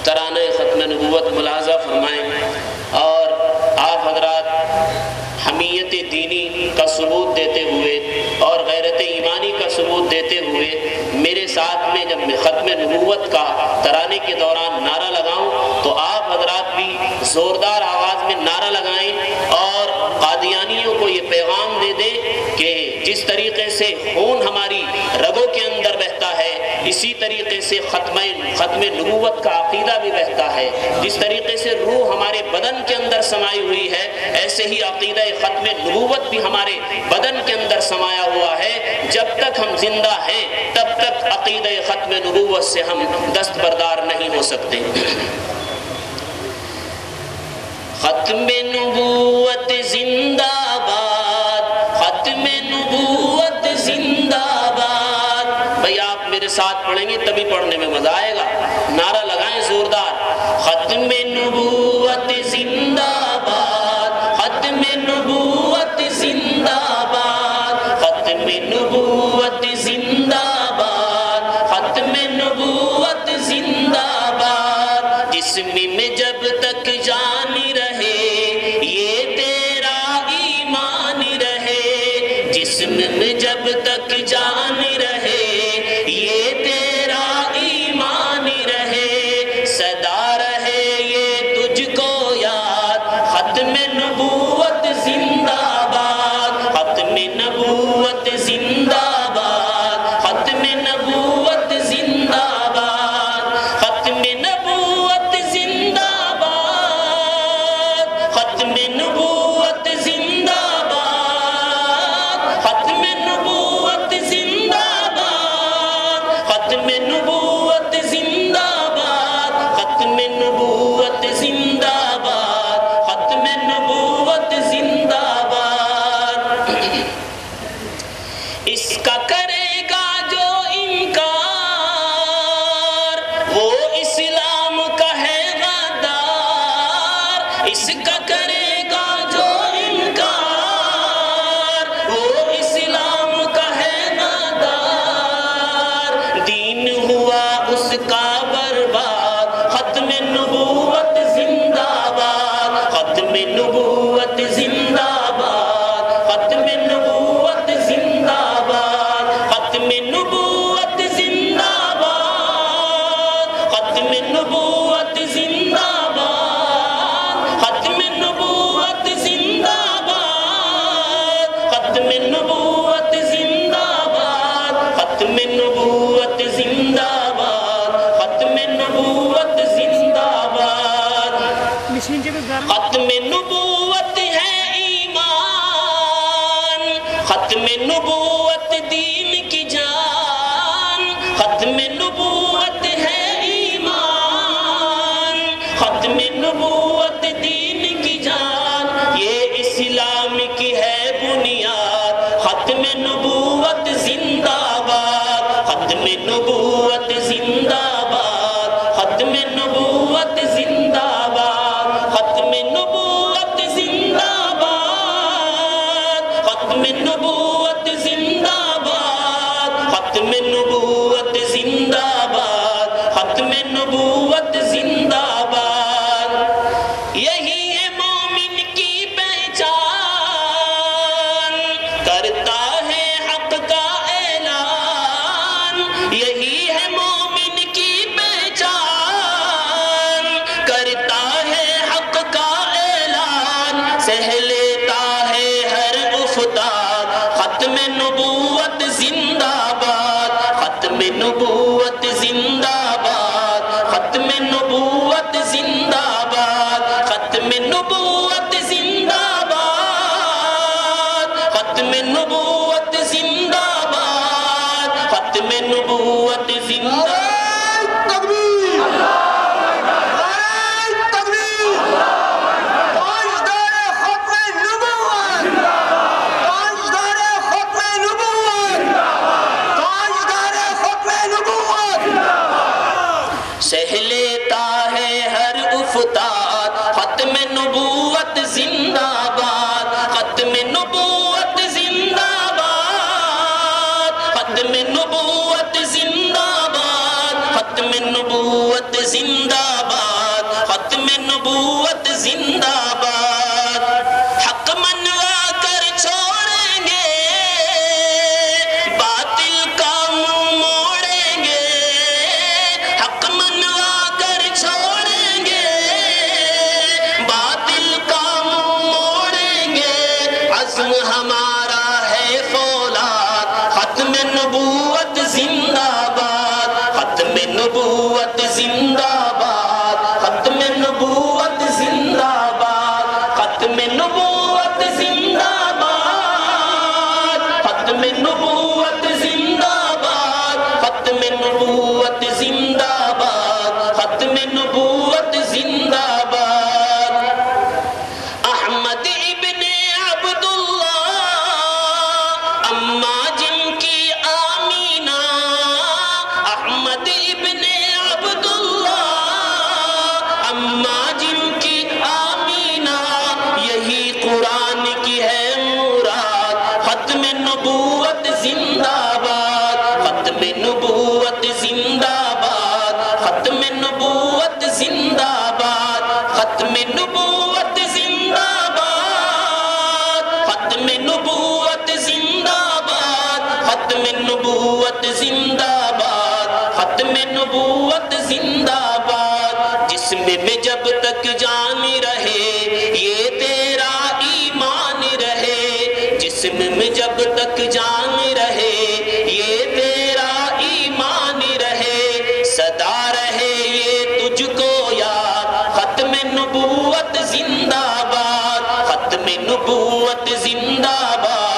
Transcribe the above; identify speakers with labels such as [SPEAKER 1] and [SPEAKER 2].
[SPEAKER 1] ترانہ ختم نبوت ملاحظہ فرمائیں، اور آپ حضرات حمیت دینی کا ثبوت دیتے ہوئے اور غیرت ایمانی کا ثبوت دیتے ہوئے میرے ساتھ میں جب میں ختم نبوت کا ترانے کے دوران نعرہ لگاؤں تو آپ حضرات بھی زوردار آواز میں نعرہ لگائیں اور قادیانیوں کو یہ پیغام دے دیں کہ جس طریقے سے خون ہماری رگوں کے اندر بہتا ہے، اسی طریقے سے ختم نبوت کا عقیدہ بھی بہتا ہے، جس طریقے سے روح ہمارے بدن کے اندر سمائی ہوئی ہے، ایسے ہی عقیدہ ختم نبوت بھی ہمارے بدن کے اندر سمایا ہوا ہے۔ جب تک ہم زندہ ہیں تب تک عقیدہ ختم نبوت سے ہم دستبردار نہیں ہو سکتے۔ ختم نبوت زندہ باد، ختم نبوت زندہ باد۔ بھئی آپ میرے ساتھ پڑھیں گے تبھی پڑھنے میں مزہ آئے گا، نعرہ لگائیں زوردار، ختم نبوت زندہ باد، ختم نبوت زندہ باد، ختم نبوت زندہ باد، ختم نبوت زندہ باد۔ جسم میں جب تک جان رہے یہ تیرا ایمان رہے، جسم میں جب تک جان رہے یہ تیرا ایمان رہے، صدا رہے یہ تجھ کو یاد، ختم نبوت زندہ باد، ختم نبوت زندہ باد، ختم نبوت زندہ باد، ختم نبوت زندہ باد، ختم نبوت زندہ باد، ختم نبوت زندہ باد، ختم نبوت زندہ باد، ختم نبوت زندہ باد، ختم نبوت زندہ باد۔ اس کا کرے گا جو انکار وہ اسلام کا ہے غدار، اس کا کرے گا جو انکار وہ اسلام کا ہے غدار، دین ہوا اس کا برباد، ختم نبوت زندہ باد، ختم نبوت زندہ باد، ختم نبوت زندہ باد، ختم نبوت زندہ باد، ختم نبوت زندہ باد، ختم نبوت زندہ باد، ختم نبوت زندہ باد، ختم نبوت زندہ باد، ختم نبوت زندہ باد۔ ختم نبوت ہے ایمان، ختم نبوت دین کی جان، ختم نبوت ہے ایمان، ختم نبوت دین کی جان، یہ اسلام کی ہے بنیاد، ختم نبوت زندہ باد، ختم نبوت زندہ باد، ختم نبوت زندہ باد، ختم نبوت زندہ باد، ختم نبوت زندہ باد، ختم نبوت زندہ باد، ختم نبوت زندہ باد۔ یہی ہے مومن کی پہچان، کرتا ہے حق کا اعلان، یہی ہے مومن کی پہچان، کرتا ہے حق کا اعلان، سہ لیتا ہے ہر افتاد، ختم نبوت زندہ باد، ختم نبوت زندہ باد، ختم نبوت زندہ باد، ختم نبوت زندہ باد، ختم نبوت زندہ باد، ختم نبوت زندہ سہ لیتا ہے ہر افتاد، ختم نبوت زندہ باد، ختم نبوت زندہ باد، ختم نبوت زندہ باد، ختم نبوت زندہ باد۔ نبوت زندہ باد، حق منوا کر چھوڑیں گے، باطل کا منہ موڑیں گے، حق منوا کر چھوڑیں گے، باطل کا منہ موڑیں گے، عزم ہمارا ہے فولاد، ختم نبوت زندہ باد، ختم نبوت زندہ باد، ختم نبوت زندہ باد، ختم نبوت زندہ باد، ختم نبوت زندہ باد، ختم نبوت زندہ باد، ختم نبوت زندہ باد۔ احمد ابن عبداللہ، اماں جن کی آمینہ، احمد ابن عبداللہ، اماں جن کی آمینہ، یہی قرآن کی ہے مراد، ختم نبوت زندہ باد، ختم نبوت زندہ باد، ختم نبوت زندہ باد، ختم نبوت زندہ باد، ختم نبوت زندہ باد، ختم نبوت زندہ باد، ختم نبوت زندہ باد۔ جسم میں جب تک جان رہے یہ تیرا ایمان رہے، جسم میں جب تک جان رہے یہ تیرا ایمان رہے، صدا رہے یہ تجھ کو یاد، ختم نبوت زندہ باد، ختم نبوت زندہ باد،